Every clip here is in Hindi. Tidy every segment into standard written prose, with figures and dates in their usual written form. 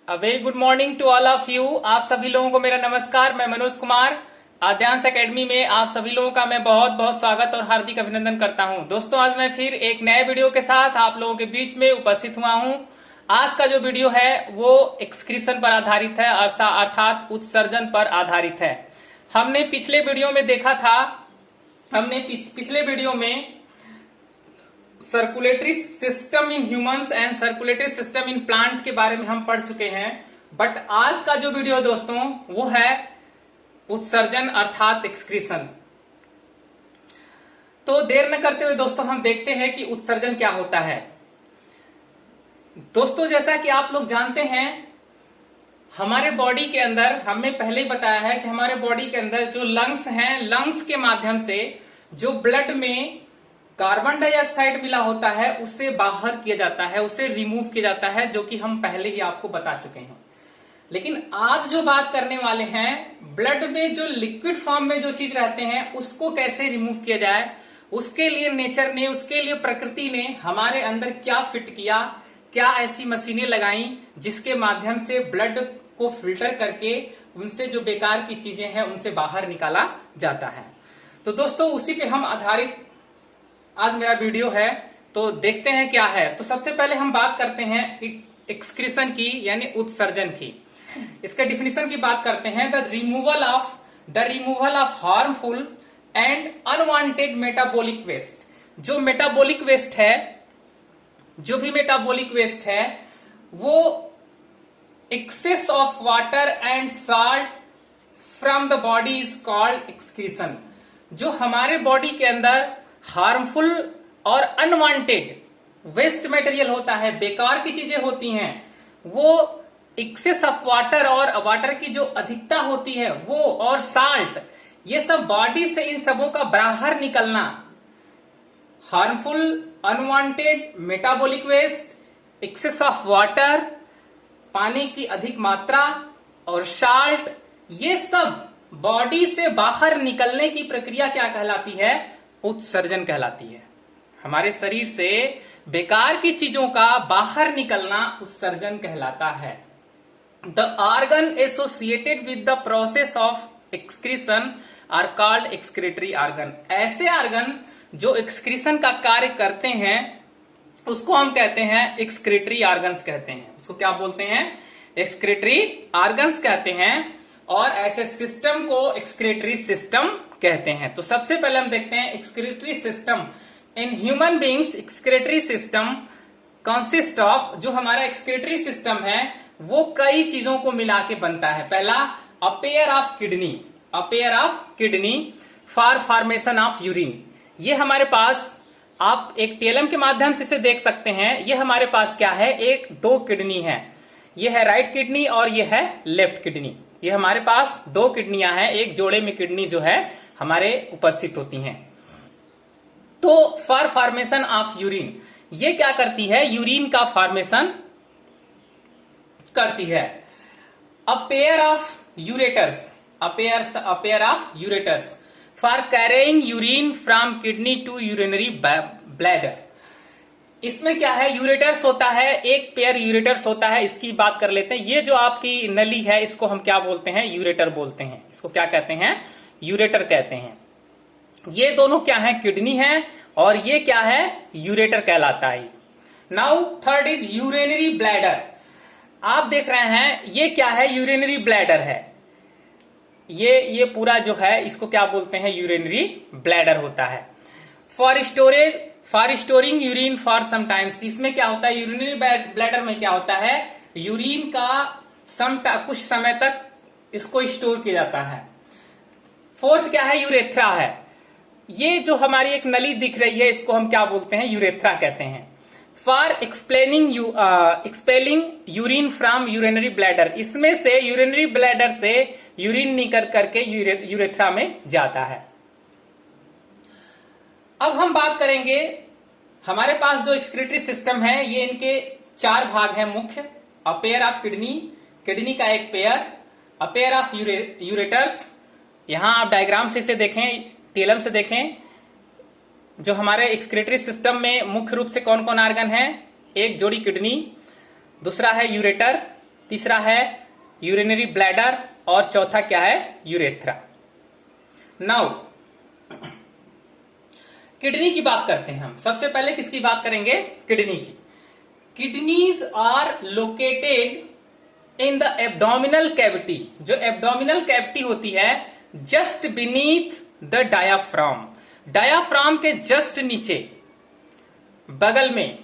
Very good morning to all of you. आप सभी लोगों को मेरा नमस्कार। मैं मनोज कुमार आद्यांश एकेडमी में आप सभी लोगों का मैं बहुत बहुत स्वागत और हार्दिक अभिनंदन करता हूं। दोस्तों, आज मैं फिर एक नए वीडियो के साथ आप लोगों के बीच में उपस्थित हुआ हूं। आज का जो वीडियो है वो एक्सक्रीशन पर आधारित है, अर्थात उत्सर्जन पर आधारित है। हमने पिछले वीडियो में देखा था, पिछले वीडियो में circulatory system in humans and circulatory system in plant के बारे में हम पढ़ चुके हैं। बट आज का जो वीडियो दोस्तों वो है उत्सर्जन अर्थात एक्सक्रीशन। तो देर न करते हुए दोस्तों हम देखते हैं कि उत्सर्जन क्या होता है। दोस्तों, जैसा कि आप लोग जानते हैं, हमारे बॉडी के अंदर हमने पहले ही बताया है कि हमारे बॉडी के अंदर जो लंग्स हैं, लंग्स के माध्यम से जो ब्लड में कार्बन डाइऑक्साइड मिला होता है उसे बाहर किया जाता है, उसे रिमूव किया जाता है, जो कि हम पहले ही आपको बता चुके हैं। लेकिन आज जो बात करने वाले हैं, ब्लड में जो लिक्विड फॉर्म में जो चीज रहते हैं उसको कैसे रिमूव किया जाए, उसके लिए नेचर ने, उसके लिए प्रकृति ने हमारे अंदर क्या फिट किया, क्या ऐसी मशीनें लगाई जिसके माध्यम से ब्लड को फिल्टर करके उनसे जो बेकार की चीजें हैं उनसे बाहर निकाला जाता है। तो दोस्तों, उसी पे हम आधारित आज मेरा वीडियो है। तो देखते हैं क्या है। तो सबसे पहले हम बात करते हैं एक्सक्रीशन की, यानी उत्सर्जन की। इसके डिफिनेशन की बात करते हैं। The removal of harmful and unwanted metabolic waste. जो मेटाबॉलिक वेस्ट है, जो भी मेटाबॉलिक वेस्ट है, वो excess of water and salt from the body is called excretion. जो हमारे बॉडी के अंदर हार्मफुल और अनवांटेड वेस्ट मटेरियल होता है, बेकार की चीजें होती हैं, वो एक्सेस ऑफ वाटर और वाटर की जो अधिकता होती है वो, और साल्ट, ये सब बॉडी से इन सबों का बाहर निकलना, harmful unwanted metabolic waste, excess of water, पानी की अधिक मात्रा और साल्ट, ये सब बॉडी से बाहर निकलने की प्रक्रिया क्या कहलाती है? उत्सर्जन कहलाती है। हमारे शरीर से बेकार की चीजों का बाहर निकलना उत्सर्जन कहलाता है। The organ associated with the process of excretion are called excretory organ. ऐसे ऑर्गन जो एक्सक्रीशन का कार्य करते हैं उसको हम कहते हैं एक्सक्रीटरी ऑर्गन्स कहते हैं। उसको क्या बोलते हैं? एक्सक्रीटरी ऑर्गन्स कहते हैं। और ऐसे सिस्टम को एक्सक्रीटरी सिस्टम कहते हैं। तो सबसे पहले हम देखते हैं excretory system. In human beings excretory system consist of, जो हमारा एक्सक्रीटरी सिस्टम है वो कई चीजों को मिला के बनता है। पहला, अ pair of kidney for formation of urine. ये हमारे पास, आप एक टेलम के माध्यम से इसे देख सकते हैं। ये हमारे पास क्या है? दो किडनी है। ये है राइट किडनी और ये है लेफ्ट किडनी। ये हमारे पास दो किडनियां हैं, एक जोड़े में किडनी जो है हमारे उपस्थित होती हैं। तो फॉर फॉर्मेशन ऑफ यूरिन, ये क्या करती है? यूरिन का फॉर्मेशन करती है। A pair of ureters for carrying urine from kidney to urinary bladder. इसमें क्या है? यूरेटर्स होता है, एक पेयर यूरेटर्स होता है। इसकी बात कर लेते हैं। ये जो आपकी नली है इसको हम क्या बोलते हैं? यूरेटर बोलते हैं। इसको क्या कहते हैं? यूरेटर कहते हैं। ये दोनों क्या है? किडनी है, और ये क्या है? यूरेटर कहलाता है। Now third is urinary bladder. आप देख रहे हैं ये क्या है? यूरिनरी ब्लैडर है। ये पूरा जो है इसको क्या बोलते हैं? यूरिनरी ब्लैडर होता है। For storing urine for some times. इसमें क्या होता है? यूरिनरी ब्लैडर में क्या होता है? यूरिन का कुछ समय तक इसको स्टोर किया जाता है। फोर्थ क्या है? यूरेथ्रा है। ये जो हमारी एक नली दिख रही है इसको हम क्या बोलते हैं? यूरेथ्रा कहते हैं। For expelling urine from urinary bladder. इसमें से यूरिनरी ब्लैडर से यूरिन निकल करके यूरेथ्रा में जाता है। अब हम बात करेंगे, हमारे पास जो एक्सक्रीटरी सिस्टम है ये इनके चार भाग हैं मुख्य। अ पेयर ऑफ किडनी का एक pair, a pair of ureters. यहां आप डायग्राम से इसे देखें, टेलम से देखें। जो हमारे एक्सक्रीटरी सिस्टम में मुख्य रूप से कौन कौन ऑर्गन है? एक जोड़ी किडनी, दूसरा है यूरेटर, तीसरा है यूरिनरी ब्लैडर और चौथा क्या है, यूरेथ्रा। नाउ किडनी की बात करते हैं हम। सबसे पहले किसकी बात करेंगे, किडनी की। Kidneys are located in the abdominal cavity. जो एब्डोमिनल कैविटी होती है just beneath the diaphragm, diaphragm के जस्ट नीचे बगल में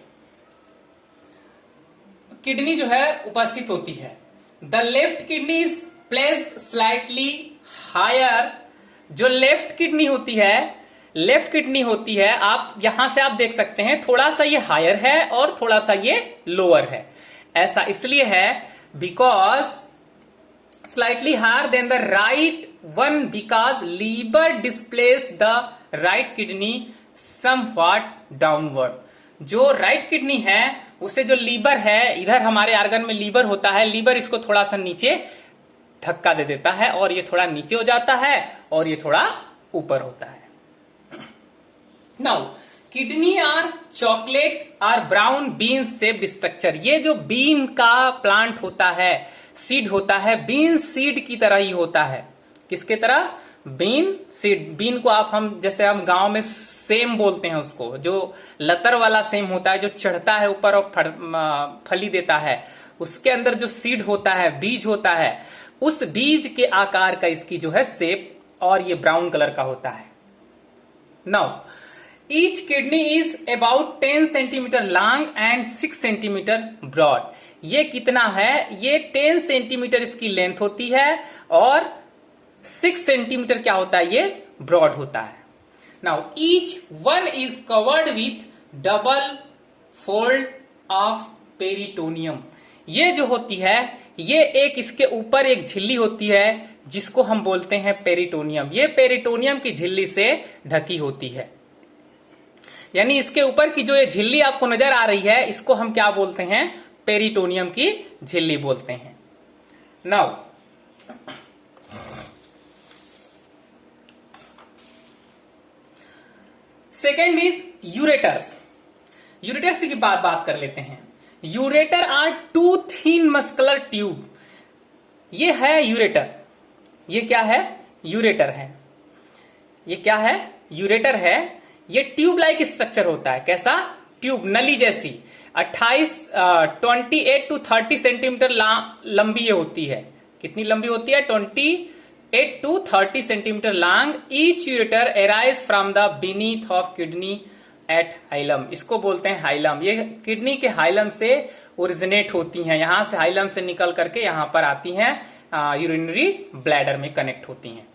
किडनी जो है उपस्थित होती है। The left kidney is placed slightly higher. जो लेफ्ट किडनी होती है, आप यहां से आप देख सकते हैं थोड़ा सा ये हायर है और थोड़ा सा ये लोअर है। ऐसा इसलिए है because slightly higher than the right one, because liver displace the right kidney somewhat downward. जो राइट किडनी है उसे जो लीवर है, इधर हमारे ऑर्गन में लीवर होता है, लीवर इसको थोड़ा सा नीचे धक्का दे देता है और ये थोड़ा नीचे हो जाता है और ये थोड़ा ऊपर होता है। Now kidney are chocolate or brown bean shaped structure. ये जो बीन का प्लांट होता है, सीड होता है, बीन सीड की तरह ही होता है। किसके तरह, बीन सीड। बीन को हम जैसे हम गांव में सेम बोलते हैं उसको, जो लतर वाला सेम होता है, जो चढ़ता है ऊपर और फली देता है, उसके अंदर जो सीड होता है, बीज होता है, उस बीज के आकार का इसकी जो है शेप, और ये ब्राउन कलर का होता है। Now each kidney is about 10 centimetre long and 6 centimetre broad. ये कितना है, ये 10 सेंटीमीटर इसकी लेंथ होती है और 6 सेंटीमीटर क्या होता है, ये ब्रॉड होता है। Now each one is covered with double fold of peritoneum. ये जो होती है, ये एक इसके ऊपर एक झिल्ली होती है जिसको हम बोलते हैं पेरिटोनियम। ये पेरिटोनियम की झिल्ली से ढकी होती है। यानी इसके ऊपर की जो ये झिल्ली आपको नजर आ रही है, इसको हम क्या बोलते हैं, पेरिटोनियम की झिल्ली बोलते हैं। Now second is ureters. Ureters की बात कर लेते हैं। Ureter are two thin muscular tube. ये है यूरेटर। ये क्या है, यूरेटर है। ये क्या है, यूरेटर है। ये ट्यूब लाइक स्ट्रक्चर होता है। कैसा, ट्यूब, नली जैसी। 28 to 30 सेंटीमीटर लंबी ये होती है। कितनी लंबी होती है, 28 to 30 centimetre long. Each ureter arise from the beneath of kidney at hilum. इसको बोलते हैं हाइलम। ये किडनी के हाइलम से ओरिजिनेट होती हैं, यहां से हाइलम से निकल करके यहां पर आती हैं, यूरिनरी ब्लैडर में कनेक्ट होती हैं।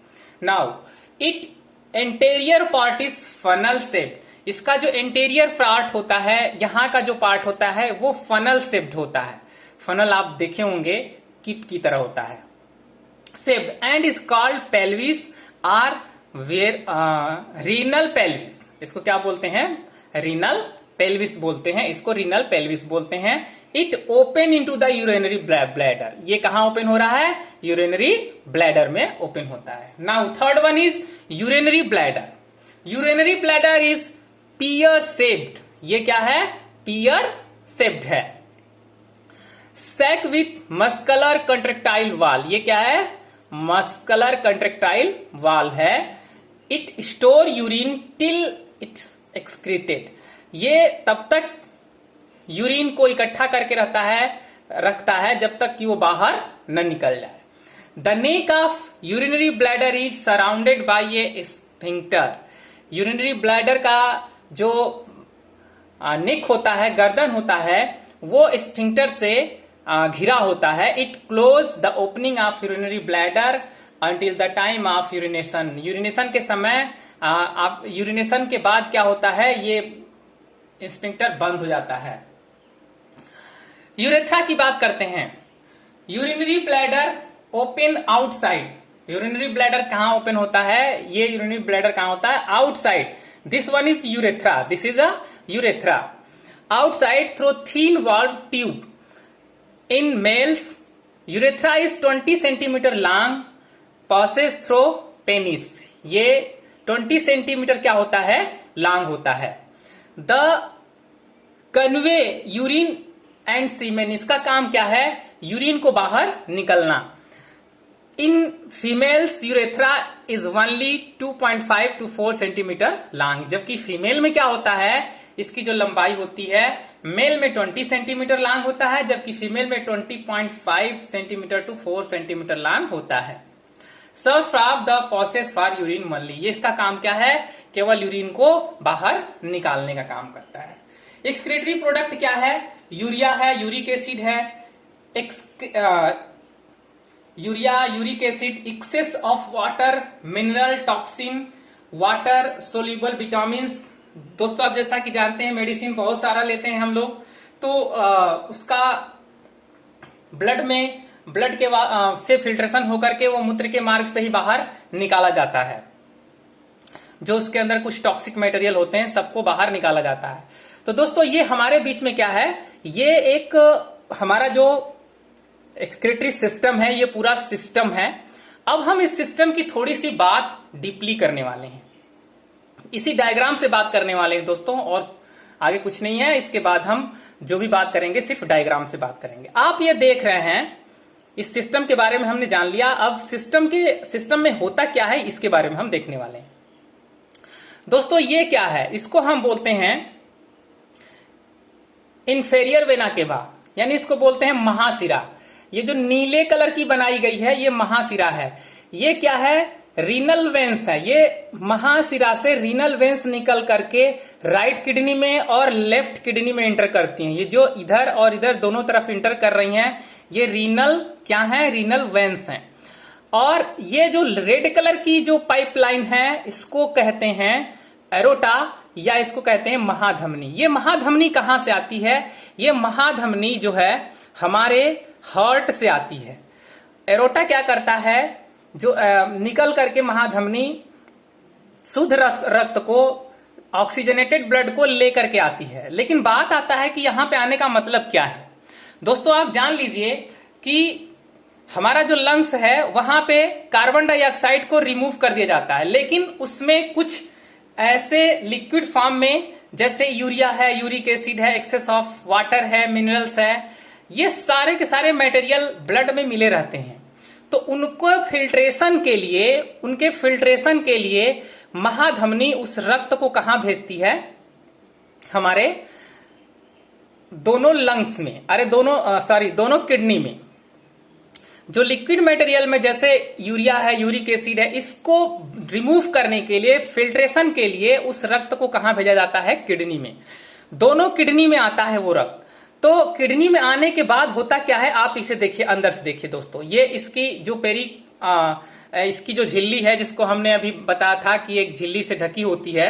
Now it anterior part is funnel shaped. इसका जो एंटेरियर पार्ट होता है, यहां का जो पार्ट होता है, वो फनल शेप्ड होता है। फनल आप देखे होंगे, किट की तरह होता है, shaped, and is called pelvis or where renal pelvis. इसको क्या बोलते हैं, रीनल पेल्विस बोलते हैं। इसको रीनल पेल्विस बोलते हैं। It open into the urinary bladder. ये कहां ओपन हो रहा है, यूरिनरी ब्लैडर में ओपन होता है। Now third one is urinary bladder. Urinary bladder is pear shaped. ये क्या है, पियर शेप्ड है। सैक विथ मस्कुलर कंट्रेक्टाइल वाल। ये क्या है, मस्कुलर कंट्रेक्टाइल वाल है। It store urine till it's excreted. ये तब तक यूरिन को इकट्ठा करके रखता है जब तक कि वो बाहर न निकल जाए। The neck of urinary bladder is surrounded by A sphincter. Urinary bladder का जो नेक होता है, गर्दन होता है, वो स्फिंक्टर से घिरा होता है। It close the opening of urinary bladder until the time of urination. Urination के समय, आप यूरिनेशन के बाद क्या होता है, ये स्फिंक्टर बंद हो जाता है। यूरेथ्रा की बात करते हैं। Urinary bladder open outside. Urinary bladder कहां ओपन होता है, ये यूरिनरी ब्लैडर कहां होता है, outside. This one is urethra. This is a urethra. Outside through thin valve tube. In males urethra is 20 centimetre long, passes through penis. ये 20 सेंटीमीटर क्या होता है, लॉन्ग होता है। द कन्वे यूरिन एंड सीमेन। इसका काम क्या है, यूरिन को बाहर निकलना। In females urethra is only 2.5 to 4 centimetre long, जबकि फीमेल में क्या होता है, इसकी जो लंबाई होती है मेल में 20 सेंटीमीटर लॉन्ग होता है, जबकि फीमेल में 20.5 सेंटीमीटर to 4 सेंटीमीटर लॉन्ग होता है। Serve of the process for urine only, ये इसका काम क्या है, केवल यूरिन को बाहर निकालने का काम करता है। एक्सक्रीटरी प्रोडक्ट क्या है, यूरिया है, यूरिक एसिड है, urea, uric acid, excess of water, mineral, toxin, water soluble vitamin. दोस्तों आप जैसा कि जानते हैं मेडिसिन बहुत सारा लेते हैं हम लोग, तो उसका ब्लड के से फिल्ट्रेशन होकर के वो मूत्र के मार्ग से ही बाहर निकाला जाता है। जो उसके अंदर कुछ टॉक्सिक मटेरियल होते हैं सबको बाहर निकाला जाता है। तो दोस्तों ये हमारे बीच में क्या है, ये एक हमारा जो एक्सक्रीटरी सिस्टम है, ये पूरा सिस्टम है। अब हम इस सिस्टम की थोड़ी सी बात डीपली करने वाले हैं, इसी डायग्राम से बात करने वाले हैं दोस्तों, और आगे कुछ नहीं है। इसके बाद हम जो भी बात करेंगे सिर्फ डायग्राम से बात करेंगे। आप ये देख रहे हैं, इस सिस्टम के बारे में हमने जान लिया। अब सिस्टम में होता क्या है इसके बारे में हम देखने वाले हैं। दोस्तों ये क्या है, इसको हम बोलते हैं इंफेरियर वेना केवा, यानी इसको बोलते हैं महाशिरा। ये जो नीले कलर की बनाई गई है ये महाशिरा है। ये क्या है, रीनल वेंस है। ये महाशिरा से रीनल वेंस निकल करके राइट किडनी में और लेफ्ट किडनी में इंटर करती हैं। ये जो इधर और इधर दोनों तरफ इंटर कर रही हैं ये रीनल क्या है, रीनल वेंस हैं। और ये जो रेड कलर की जो पाइपलाइन है इसको कहते हैं एरोटा, या इसको कहते हैं महाधमनी। ये महाधमनी कहां से आती है, ये महाधमनी जो है हमारे हार्ट से आती है। एरोटा क्या करता है, जो निकल करके महाधमनी शुद्ध रक्त को, ऑक्सीजनेटेड ब्लड को लेकर के आती है। लेकिन बात आता है कि यहां पे आने का मतलब क्या है। दोस्तों आप जान लीजिए कि हमारा जो लंग्स है वहां पे कार्बन डाइऑक्साइड को रिमूव कर दिया जाता है, लेकिन उसमें कुछ ऐसे लिक्विड फॉर्म में जैसे यूरिया है, यूरिक एसिड है, एक्सेस ऑफ वाटर है, मिनरल्स है, ये सारे के सारे मटेरियल ब्लड में मिले रहते हैं। तो उनके फिल्ट्रेशन के लिए महाधमनी उस रक्त को कहां भेजती है, हमारे दोनों लंग्स में, दोनों किडनी में। जो लिक्विड मटेरियल में जैसे यूरिया है, यूरिक एसिड है, इसको रिमूव करने के लिए, फिल्ट्रेशन के लिए उस रक्त को कहां भेजा जाता है, किडनी में। दोनों किडनी में आता है वो रक्त। तो किडनी में आने के बाद होता क्या है, आप इसे देखिए, अंदर से देखिए दोस्तों। ये इसकी जो इसकी जो झिल्ली है, जिसको हमने अभी बताया था कि एक झिल्ली से ढकी होती है,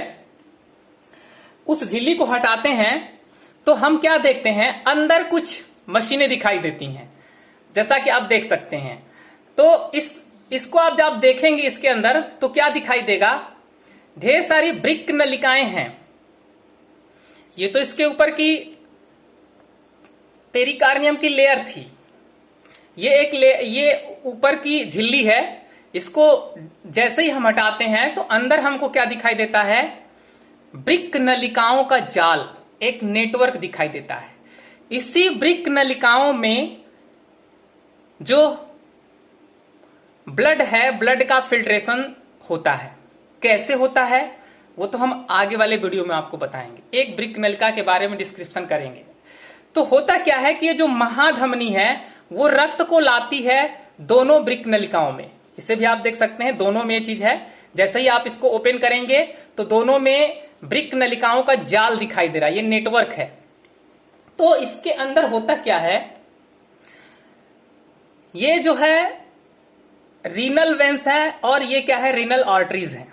उस झिल्ली को हटाते हैं तो हम क्या देखते हैं, अंदर कुछ मशीनें दिखाई देती हैं, जैसा कि आप देख सकते हैं। तो इसको आप जब देखेंगे इसके अंदर तो क्या दिखाई देगा, ढेर सारी ब्रिक नलिकाएं हैं। ये तो इसके ऊपर की पेरिकार्नियम की लेयर थी, ये ऊपर की झिल्ली है। इसको जैसे ही हम हटाते हैं तो अंदर हमको क्या दिखाई देता है, ब्रिक नलिकाओं का जाल, एक नेटवर्क दिखाई देता है। इसी ब्रिक नलिकाओं में जो ब्लड है, ब्लड का फिल्ट्रेशन होता है। कैसे होता है वो तो हम आगे वाले वीडियो में आपको बताएंगे, एक ब्रिक नलिका के बारे में डिस्क्रिप्शन करेंगे। तो होता क्या है कि ये जो महाधमनी है वो रक्त को लाती है दोनों ब्रिक नलिकाओं में। इसे भी आप देख सकते हैं, दोनों में ये चीज है। जैसे ही आप इसको ओपन करेंगे तो दोनों में ब्रिक नलिकाओं का जाल दिखाई दे रहा है, ये नेटवर्क है। तो इसके अंदर होता क्या है, ये जो है रीनल वेंस है और ये क्या है, रीनल आर्टरीज है।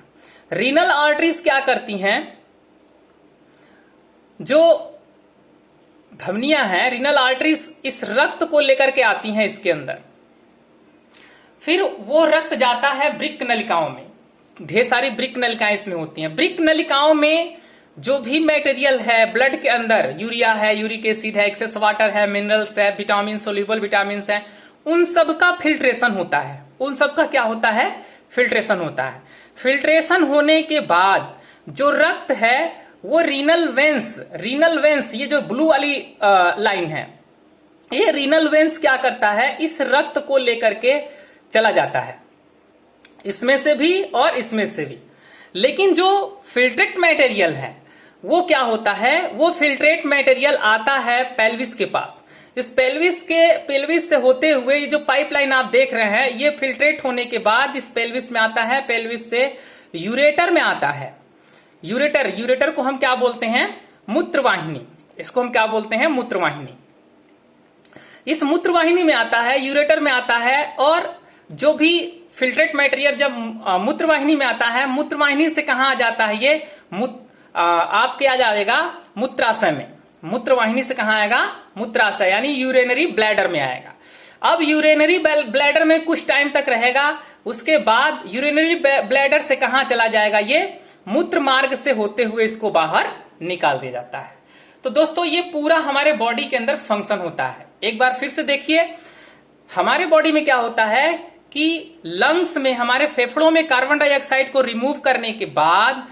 रीनल आर्टरीज क्या करती हैं, जो धमनियां हैं, रीनल आर्टरीज इस रक्त को लेकर के आती हैं इसके अंदर। फिर वो रक्त जाता है ब्रिक नलिकाओं में। ढेर सारी ब्रिक नलिकाएं इसमें होती हैं। ब्रिक नलिकाओं में जो भी मटेरियल है ब्लड के अंदर, यूरिया है, यूरिक एसिड है, एक्सेस वाटर है, मिनरल्स है, विटामिन, सोल्यूबल विटामिन है, उन सब का फिल्ट्रेशन होता है। उन सब का क्या होता है, फिल्ट्रेशन होता है। फिल्ट्रेशन होने के बाद जो रक्त है वो रीनल वेंस, ये जो ब्लू वाली लाइन है, ये रीनल वेन्स क्या करता है, इस रक्त को लेकर के चला जाता है, इसमें से भी और इसमें से भी। लेकिन जो फिल्ट्रेट मटेरियल है वो क्या होता है, वो फिल्ट्रेट मटेरियल आता है पेल्विस के पास। इस पेल्विस से होते हुए ये जो पाइपलाइन आप देख रहे हैं, ये फिल्ट्रेट होने के बाद इस पेल्विस में आता है, पेल्विस से यूरेटर में आता है। यूरेटर को हम क्या बोलते हैं, मूत्रवाहिनी। इसको हम क्या बोलते हैं, मूत्रवाहिनी। इस मूत्रवाहिनी में आता है, यूरेटर में आता है, और जो भी फिल्ट्रेट मटेरियल जब मूत्रवाहिनी में आता है, मूत्रवाहिनी से कहां आ जाता है, ये आपके आ जाएगा मूत्राशय में। मूत्रवाहिनी से कहां आएगा, मूत्राशय, यानी यूरिनरी ब्लैडर में आएगा। अब यूरिनरी ब्लैडर में कुछ टाइम तक रहेगा, उसके बाद यूरिनरी ब्लैडर से कहां चला जाएगा, ये मूत्र मार्ग से होते हुए इसको बाहर निकाल दिया जाता है। तो दोस्तों ये पूरा हमारे बॉडी के अंदर फंक्शन होता है। एक बार फिर से देखिए, हमारे बॉडी में क्या होता है कि लंग्स में, हमारे फेफड़ों में कार्बन डाइऑक्साइड को रिमूव करने के बाद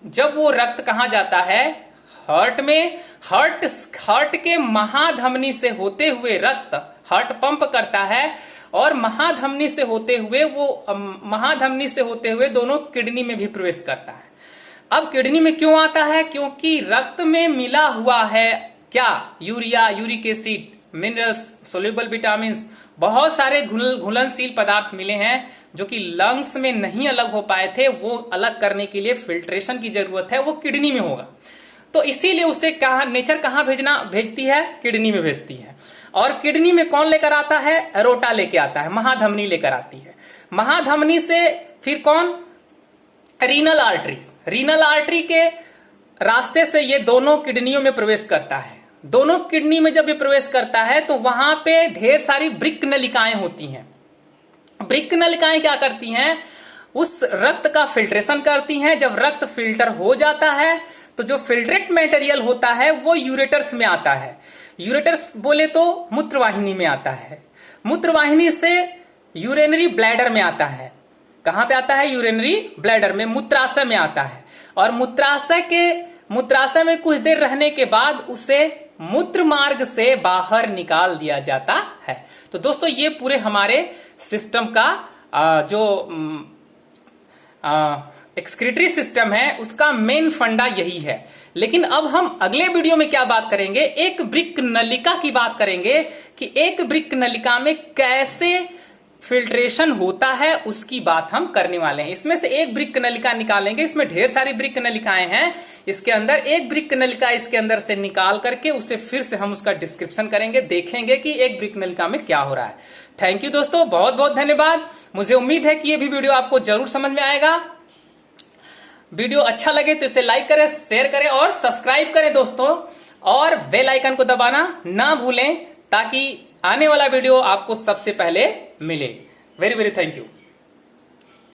जब वो रक्त कहां जाता है, हार्ट में, हार्ट के महाधमनी से होते हुए रक्त हार्ट पंप करता है, और महाधमनी से होते हुए दोनों किडनी में भी प्रवेश करता है। अब किडनी में क्यों आता है, क्योंकि रक्त में मिला हुआ है क्या, urea, uric acid, minerals, soluble vitamin, बहुत सारे घुलनशील पदार्थ मिले हैं जो कि लंग्स में नहीं अलग हो पाए थे। वो अलग करने के लिए फिल्ट्रेशन की जरूरत है, वो किडनी में होगा। तो इसीलिए उसे नेचर कहां भेजती है, किडनी में भेजती है। और किडनी में कौन लेकर आता है, एरोटा लेके आता है, महाधमनी लेकर आती है। महाधमनी से फिर कौन, रीनल आर्टरी के रास्ते से ये दोनों किडनियों में प्रवेश करता है। दोनों किडनी में जब ये प्रवेश करता है तो वहां पे ढेर सारी वृक्क नलिकाएं होती हैं। वृक्क नलिकाएं क्या करती हैं, उस रक्त का फिल्ट्रेशन करती हैं। जब रक्त फिल्टर हो जाता है तो जो फिल्ट्रेट मटेरियल होता है वो यूरेटर्स में आता है। यूरेटर्स बोले तो मूत्रवाहिनी में आता है, मूत्रवाहिनी से यूरिनरी ब्लैडर में आता है। कहां पे आता है, यूरिनरी ब्लैडर में, मूत्राशय में आता है। और मूत्राशय में कुछ देर रहने के बाद उसे मूत्र मार्ग से बाहर निकाल दिया जाता है। तो दोस्तों ये पूरे हमारे सिस्टम का जो एक्सक्रीटरी सिस्टम है उसका मेन फंडा यही है। लेकिन अब हम अगले वीडियो में क्या बात करेंगे, एक वृक्क नलिका की बात करेंगे कि एक वृक्क नलिका में कैसे फिल्ट्रेशन होता है, उसकी बात हम करने वाले हैं। इसमें से एक वृक्क नलिका निकालेंगे, इसमें ढेर सारी वृक्क नलिकाएं हैं, इसके अंदर एक वृक्क नलिका इसके अंदर से निकाल करके उसे फिर से हम उसका डिस्क्रिप्शन करेंगे, देखेंगे कि एक वृक्क नलिका में क्या हो रहा है। थैंक यू दोस्तों, बहुत बहुत धन्यवाद। मुझे उम्मीद है कि ये भी वीडियो आपको जरूर समझ में आएगा। वीडियो अच्छा लगे तो इसे लाइक करें, शेयर करें और सब्सक्राइब करें दोस्तों, और बेल आइकन को दबाना ना भूलें ताकि आने वाला वीडियो आपको सबसे पहले मिले। Very very thank you.